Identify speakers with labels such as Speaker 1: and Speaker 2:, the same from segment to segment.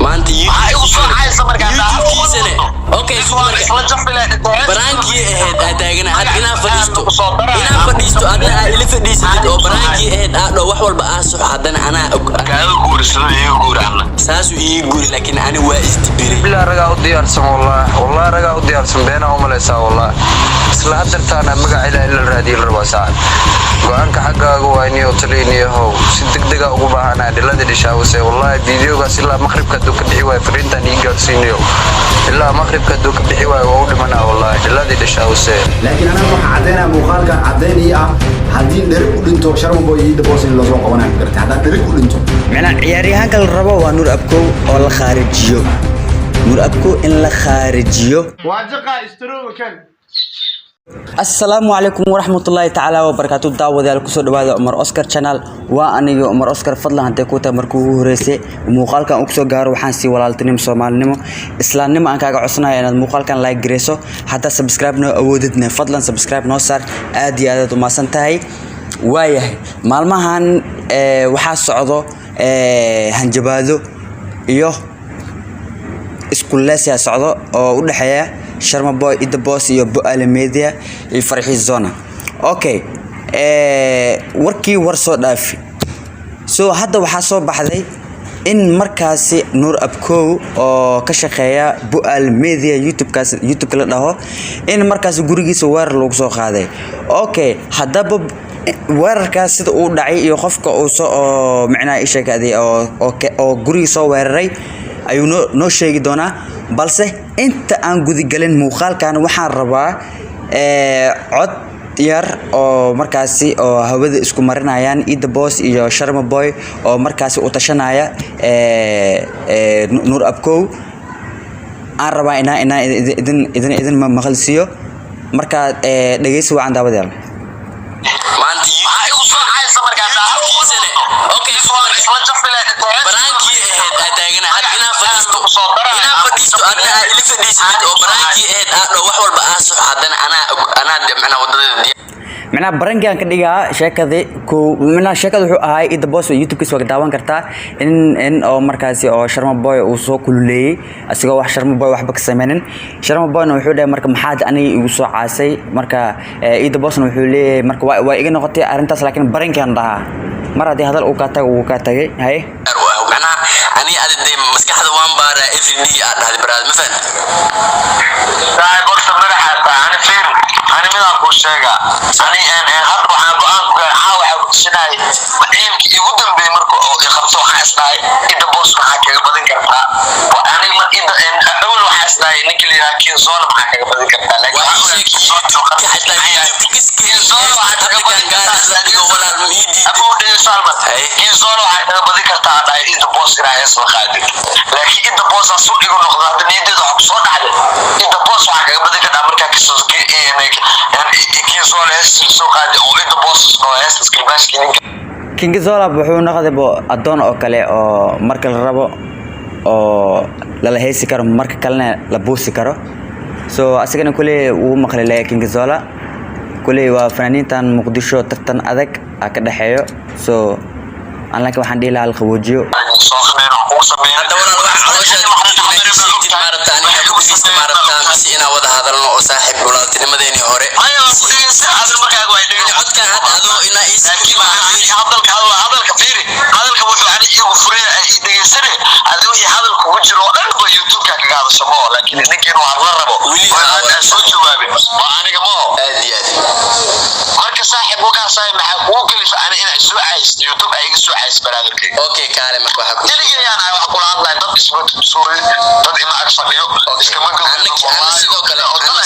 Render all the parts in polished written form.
Speaker 1: maanta YouTube-kiisana okay baraankii ahayd aad taagana had inaa fadhiisto adna ila fadhiisatid oo baraankii ahayd aad wax walba aasoo hadana anaa kaaga guursado iyo guurana saasu ii guuri laakiin ani waa istibiri
Speaker 2: bilaa raga u diyaarsan wallahi raga u diyaarsan beena oo malaysa wallahi isla hadartaana magac ila raadiil raba saacad go'aanka xaggaaga waa inuu taliiniyo si degdeg ah ugu baahanaa dhilada dishaawse wallahi videogaas ilaa maqribka duu ka bixi way fariintan ii gaarsiinayo ilaa maqribka duu ka bixi way oo u dhimanaa wallahi dhilada dishaawse
Speaker 3: laakiin ana waxa cadeena muuqaalka cadeeniya hadii dheer u dhinto Sharmaboy iyo The Boss in loo soo qabanay kartaa hadaa dheer u dhinto
Speaker 4: macna ciyaaryahanka la rabo waa Nuur Abkow oo la kharijiyo Nuur Abkow in la kharijiyo
Speaker 5: waajiqa istirooga kan
Speaker 4: السلام عليكم ورحمة الله تعالى وبركاته دعوة على كسر دعوة عمر أوسكار channel وأنا عمر أوسكار فضلا هنتي كوتا مركوه رئيسي ومقال كان أكسو جار وحنسي ولا التنم سومال نمو إسلام نمو أنك عصنا يعني المقال كان لايك جريسو حتى سبسكرايب نو أودتنا فضلا سبسكرايب نو صار آدي هذا وما سنتهي وياه معلمهن وحاس صعدو هنجبادو يوه iskuulaas socdo oo u dhaxeeya Sharmaboy iyo The Boss iyo Bu'aale Media iyo Farxi Zona okay warkii war soo dhaafi soo hadda waxa soo baxday in markaasi Nuur Abkow oo ka shaqeeya Bu'aale Media YouTube la dhaho in markaasi gurigiisa weer lagu soo qaaday okay hadaba weerarkaas sida uu dhacay iyo qofka uu soo macnaa isheegay oo guriga soo weeraray ayuu noo sheegi doonaa balse inta aan gudi galin muuqaalkan waxaan rabaa cod yar oo markaasi oo hawada isku marinayaan The Boss iyo Sharmaboy oo markaasi u tashanaya Nuur Abkow aan rabaa inaa idin maqalsiyo marka dhageysi waan daawadeel
Speaker 1: maanta okay baraankii ahayd aad taagana had inaa fadhiisto adna ila fadhiisatid oo baraankii ahayd aad wax walba aasoo hadana anaa macna wadadeeda
Speaker 4: macna barankan ka dhigaa sheekada ku macna sheekada wuxuu ahay The Boss YouTube-kiisa waa daawan kartaa in oo markaasi oo Sharmaboy uu soo kululeeyay asigoo wax Sharmaboy waxba ka sameeynin Sharmaboy wuxuu dhahay marka maxaad aniga igu soo caasay marka The Boss wuxuu leeyahay marka waa iga noqotay arintaas laakiin barankan dhaha mar hadii hadal uu ka tagay hay
Speaker 1: macna ani aday maskaxda waan baara everyday aad dhahay baraad ma fahad saay boqsa madaxa aan fiir ani mid aan ku sheega ani hadda waxaan go'aan ku gaaray waxa ku tisinaay ciilkii ugu dambeeyay markuu oo qabso waxa isnaay The Boss waxa kaga badin kartaa ani ma awal waxa isnaay ninkii la yiraahdo Zona waxa kaga badin kartaa laakiin waxa Zona waxa kaga badin kartaa The Boss raayis la qaadi laakiin The Boss asoo igu noqdo hadda niyadeeda wax soo dhacday The Boss waxa kaga badin kartaa marka kiisoo Zona soo qaadi oo The Boss oo iskilbaaskiin
Speaker 4: King Zola wuxuu noqday adoon oo kale oo marka la rabo oo la heesi karo marka kalena la buusi karo so asagana kulay uu maqlay King Zola kulay waa fanaaniintan Muqdisho tartan adag ka dhaxeeyo so aan laakiin waxaan dhihi lahaa qaboojiyo
Speaker 1: soo xameeno oo sameeyay hadda walaal waxa si ina wada hadalno oo saaxiib walaaltinimadeeni hore ayaa ku dhigaysa hadal markaa way dhigay codkan hadda ina hadalka fiiri hadalka wuxuu ani igu furiya ay dhigaysan hadii wixii hadalku ku jiro dhan ba YouTube-ka kaga hadashamo laakiin ninkiin waxa la rabo waa soo jawaabin waa aniga ma aad marka saaxiib waxa saay maxaa ku galisa ani ina soo caayis YouTube ay iga soo caayis baraadarkay okay kaale marka waxa ku diligayaan ay wax kula hadlay dad isku suuri dad ima ag fadhiyo iska markaa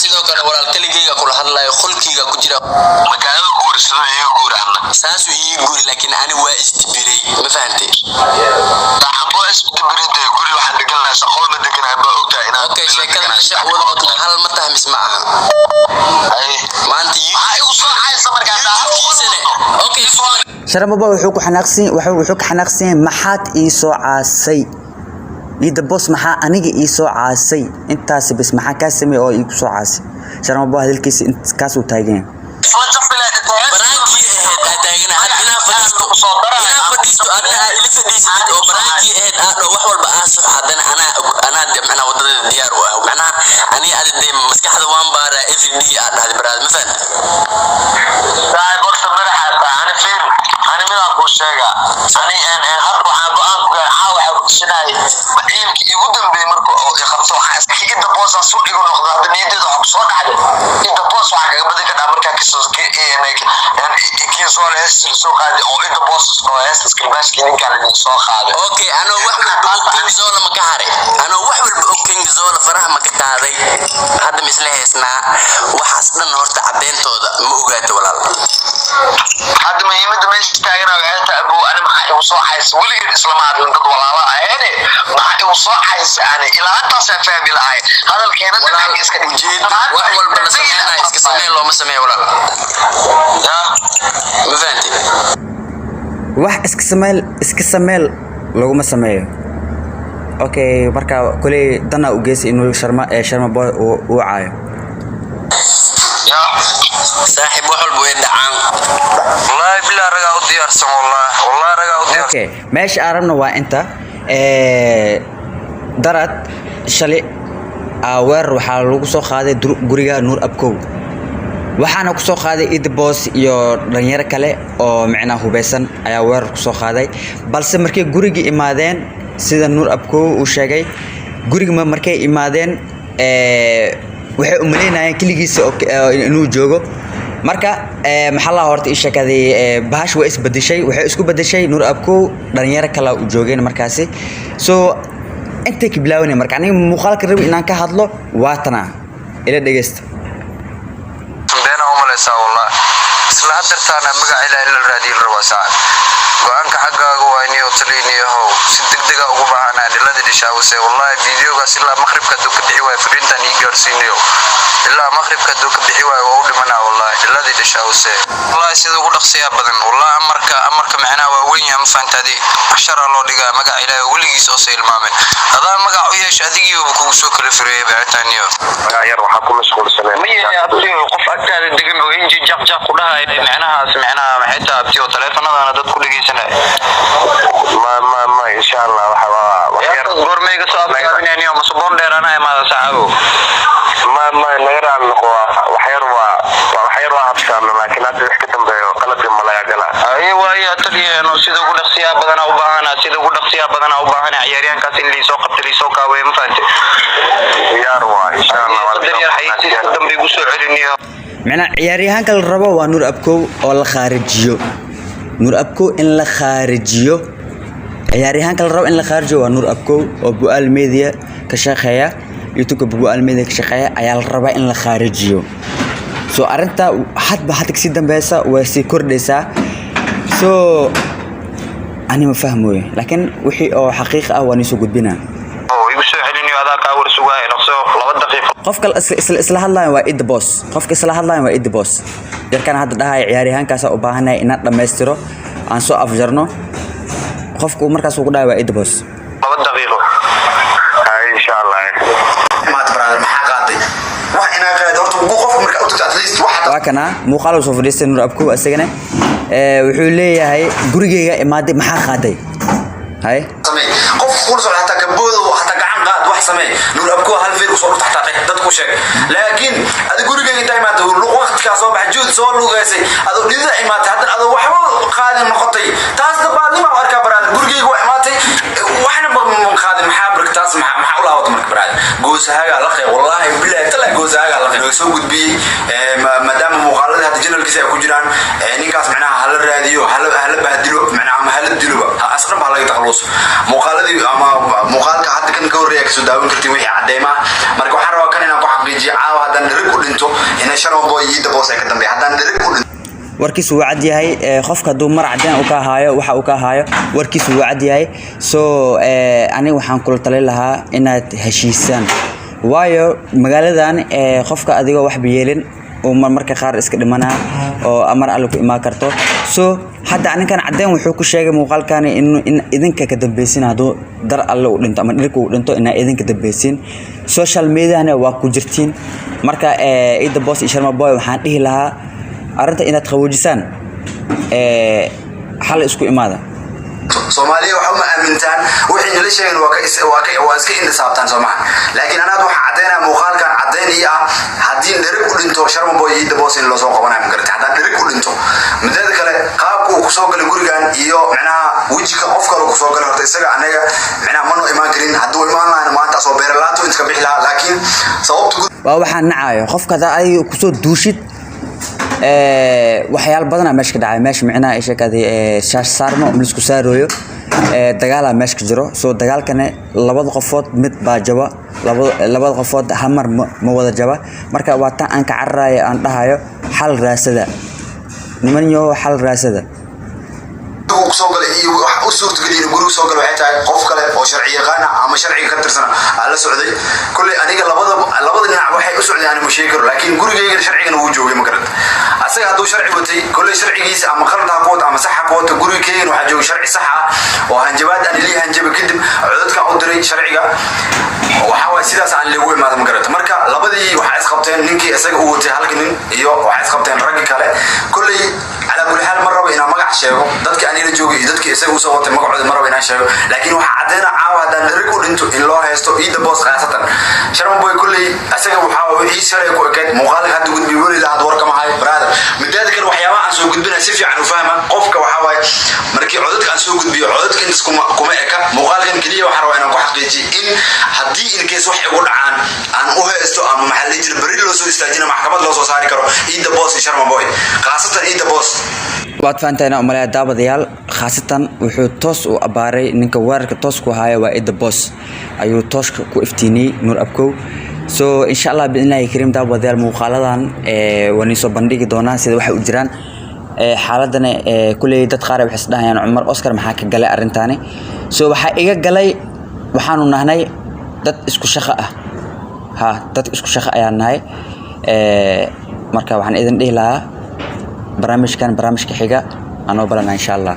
Speaker 1: sidoo kale walaal taligayga kula hadlay qolkiga ku jira magaalada guursado iyo guurana saasu ii guuri laakiin ani waa istibiray ma fahantay taxabo istibiray guri waxaan deganaa shaqo ma deganaa ba ogtaa ina okay sheekada meesha wada hal ma tahmis ma aha ay maanta ay u soo caaysa markaa okay
Speaker 4: Sharmaboy wuxuu ku xanaaqsan maxaad ii soo caasay The Boss maxaa aniga ii soo caasay intaas bas maxaa ka sameeyay oo ii soo caasay Sharmaboy hadalkiisa kaas uu taagan
Speaker 1: baraankii ahayd taagana had inaa fadhiisto adna ila fadhiisatid oo baraankii ahayd aad wax walba aasoo hadana
Speaker 6: FD aad dhahday baraad ma fahanta
Speaker 1: saay borta madaxa ana fiir ana mid ku sheega ani had waxaan go'aan ku gaaray waxa ku sinay ciilki ugu dambeeyay markuu qabto waxa iska inta boos soo dhigo noqdo hadda niyadeedu waxa soo dhacday inta boos waxa kaga badin ka markaa kasoo kii soo leeyahay soo qaaday oo inta boos oo heestas kalbaaski ninka la soo qaaday
Speaker 6: okay ano wax walba King Zola ma ka haray ano wax walba King Zola faraha ma ka qaaday hadda misle heesnaa waxaas dhan horta cadeentooda ma ogaatay walaal
Speaker 1: hadda muhiimada meesha taagan oo ta abu ana maxay u soo xays waligeed islaamaad dad walaalo aheene maxay u soo xays ana ilaa taas fahmi lahay hadalkeena walaal iska dhijeed
Speaker 6: wax walba la sameeyay iska sameey loo ma sameeyo walaal ya ma fahanti
Speaker 4: wax iska sameel laguma sameeyo okay marka kulay dana u geesay inuu sharma boy uu caayo
Speaker 1: ya
Speaker 6: saaxiib wax walba way dhacaan
Speaker 2: wallahi bilaa raga u diyaarsan wallahi raga u diyaarsan
Speaker 4: okay meesha arabna waa inta darad shali weer waxaa lagu soo qaaday guriga Nuur Abkow waxaana ku soo qaaday Id Boss iyo dhalinyaro kale oo macna hubeysan ayaa weer ku soo qaaday balse markay guriga imaadeen sida Nuur Abkow uu sheegay guriga markay imaadeen waxay u maleynayeen kaligiisa inuu joogo marka maxaa la horta ii sheekaday baash way isbadishay waxay isku badashay Nuur Abkow dhalinyaro kale u joogeen markaasi so inta ka bilaawna marka aniga muuqaalka rabo inaan ka hadlo waatana ila dhageysta
Speaker 2: beena u maleysaa wallahi isla hadartaana magac ila raadiil rabo saacad go'aanka xaggaaga waa inuu taliiniyo si degdeg ah ugu baahanaa dhilada dishaawse wallahi videogaas ilaa maqribka duu ka bixi way fariintan ii gaarsiinayo ilaa maqribka duu ka bixi way oo u dhimanaa wallahi dhilada dishaawse wallahi sida ugu dhaqsiya badan wallahi amarka macnaa waa weyn yahay ma fahantaadi ashara loo dhigaa magac ilaahay waligiis oo ilmaamay hadaa magac u yeesho adigii uu kugu soo kala fireeyay baataniyo
Speaker 1: yar waxa ku mashquulsanay
Speaker 2: ma yahay abtiyo qof agtaada degan oo inji jaqjaq ku dhahay macnaha maxay tahay abtiyo teleefanadana dad ku dhageysanay
Speaker 1: ma insha Allah waxa
Speaker 2: yar gormeyga soo afkaabinayniyo masboon dheerana imaada saacado
Speaker 1: ma nagara noqo waxyar waa habsaan laakiin hadda wax ka dambeeyo qalabka malaya gala
Speaker 2: ay waaya taliyeeno sida ugu dhaqsiya badan u baahana ciyaaryaankaas in liisoo qabto liisoo kaaway ma fahanti
Speaker 1: yar waa insha Allah
Speaker 2: yar xayisiis dambe ugu soo celiniyo
Speaker 4: macna ciyaaryahanka la rabo waa Nuur Abkow oo la kharijiyo Nuur Abkow in la kharijiyo ciyaaryahanka la rabo in la kharijiyo waa Nuur Abkow oo Bu'aal Media ka shaqeeya YouTube Bu'aal Media ka shaqeeya ayaa la rabaa in la kharijiyo so arinta hadba si dambaysa way si kordhaysaa so ani ma fahmoy laakiin wixii oo xaqiiq ah waan isoo gudbinaa
Speaker 2: oo igu soo celiniyo adaa ka war sugaay dhaqso 2 daqiiqo
Speaker 4: qofka isla hadlayo waa Id Boss qofka isla hadlayo waa Id Boss yarkan hadda dhahay ciyaaryahankaas u baahanay inaan dhameystiro aan soo afjarno qofku markaas uu ku dhahay waa Id Boss
Speaker 2: 2 daqiiqo
Speaker 1: insha Allah
Speaker 3: maad brother maxaa qaaday wax ina qaado horta ugu qof marka u tagto at least waxa
Speaker 4: waa kana muuqaal soo fadhiistay Nuur Abkow asagana wuxuu leeyahay gurigeyga imaaday maxaa qaaday hay
Speaker 3: samee qof kul soo xataa gaboodo xataa gacan qaad wax samee Nuur Abkow hal fiir soo dhexta dad ku sheeg laakiin ad gurigeyga inta imaado waqtiga soo baxjuud soo lugaysay adu dhida imaatay hadda adu waxba qaadin noqotay taas dabaalnimo arka baraad gurigeyga wax imaatay waxna ma qaadin maxaa barktaas maxaa u laawad marka baraad goosahaga la qey wallahi billahi tala goosahaga la qey soo gudbiyay maadaama muuqaalada hadda channelkiisa ay ku jiraan ninkaas macnaha hal raadiyo hal bahdilo macnaha ma hal dilo asqab baa laga taqluus muuqaaladii ama muuqaalka hadda kan ka horeeya kasoo daawan kartay wixii cadeema marka waxaan rabaa kan inaan ku xaqiijiyo caawa haddaan dherig u dhinto inay Sharma Boy iyo Id Boss ay ka dambeeyaan haddaan dherig u dhinto
Speaker 4: warkiisu waa cad yahay qofka haduu mar cadeen uu ka haayo waxa uu ka haayo warkiisu waa cad yahay so aniga waxaan kula talin lahaa inaad heshiisaan waayo magaaladan qofka adigoo wax biyeelin oo marmarka qaar iska dhimanaa oo amar alle ku imaan karto so hadda aninkan cadeen wuxuu ku sheegay muuqaalkan in idinka ka dambaysin haduu dar alle u dhinto ama dhirku u dhinto in idinka dambaysin social media-na waa ku jirtiin marka Id Boss iyo Sharma Boy waxaan dhihi lahaa arinta inaad qawoojisaan hal isku imaada
Speaker 3: Soomaaliya waxa ma aamintaan wixii la sheegay waa iska indhasaabtaan Soomaaliya laakiin anaad waxa cadeynaa muuqaalkan cadeynaya hadii dherig u dhinto Sharma Boy iyo The Boss in loo soo qabanay ma gartay hadaan dherig u dhinto mideeda kale qaabku uu soo galay gurigan iyo macnaha wajiga qof kale uu soo galay horta isaga anaga macnaha ma noo imaan karin haduu imaan lahayn maanta soo beeralaato inta ka bixi lahaa laakiin sababtu
Speaker 4: waa waxaan nacayo qofka ay ku soo duushid waxyaalo badan meesha ka dhacay meesha micnaa ay sheekadii shaash saarmo isku saarooyo dagaal meesha ka jiro soo dagaalkana labada qofood mid baa jaba labada qofood hamar ma wada jaba marka waa tan aan ka cararayo aan dhahayo xal raasada niman yo xal raasada
Speaker 3: soo galay iyo wax u suurto galiyay guriga soo galay waxay tahay qof kale oo sharci yaqaan ama sharciga ka tirsan la socday kulli aniga labada dhinac waxay u socdaan ma sheegi karo laakiin gurigayga sharcigan uu joogay ma garad asaga haduu sharci watay kulli sharcigiisa ama qalad ha qood ama sax ha qood gurigayga waxa joogay sharci sax ah oo hanjabaad aan ilaahay hanjaba kadib codadka u diray sharciga waxa way sidaas aan leeyahay imaado ma garad marka labadii waxa is qabteen ninkii isaga uu watay halkan nin iyo waxa is qabteen rag kale kulli ala kulli hal mar rabo inaan magac sheego dadka aan ila joogay dadka isaga uu soo watay magacooda mar rabo inaan sheego laakiin waxa cadeena caawa hadaan dherig u dhinto in loo haysto The Boss qaasatan Sharma Boy kulli isaga waxa uu wixii shalay ku ekeed muuqaal hadda gudbi wali la had warka ma hay brother midaada kale waxyaabaha aan soo gudbina si fiican u fahma qofka waxa way markii codadka aan soo gudbiyo codadka inta kuma eka muuqaalkan kaliya waxa rabo inaan ku xaqiijiyo in hadii in case wax ugu dhacaan aan u haysto ama maxalli jir bari loo soo istaajina maxkamad loo soo saari karo The Boss Sharma Boy qaasatan The Boss
Speaker 4: waad faantaynaa umaleeyaa daabadayaal khaasatan wuxuu toos u abaaray ninka weerarka toos ku haya waa The Boss ayuu tooska ku iftiinay Nuur Abkow so insha Allah biidnaahi kariim daabadayaal muuqaaladan wani soo bandhigi doonaa sida waxa u jiraan xaaladana kulay dad qaar waxay isdhaayaan Umar Oscar maxaa ka galay arrintaani so waxa iga galay waxaanu nahnay dad isku shaqo ah dad isku shaqo ayaan nahay marka waxaan idin dhihi lahaa barnaamijka xiga anoo balana insha Allah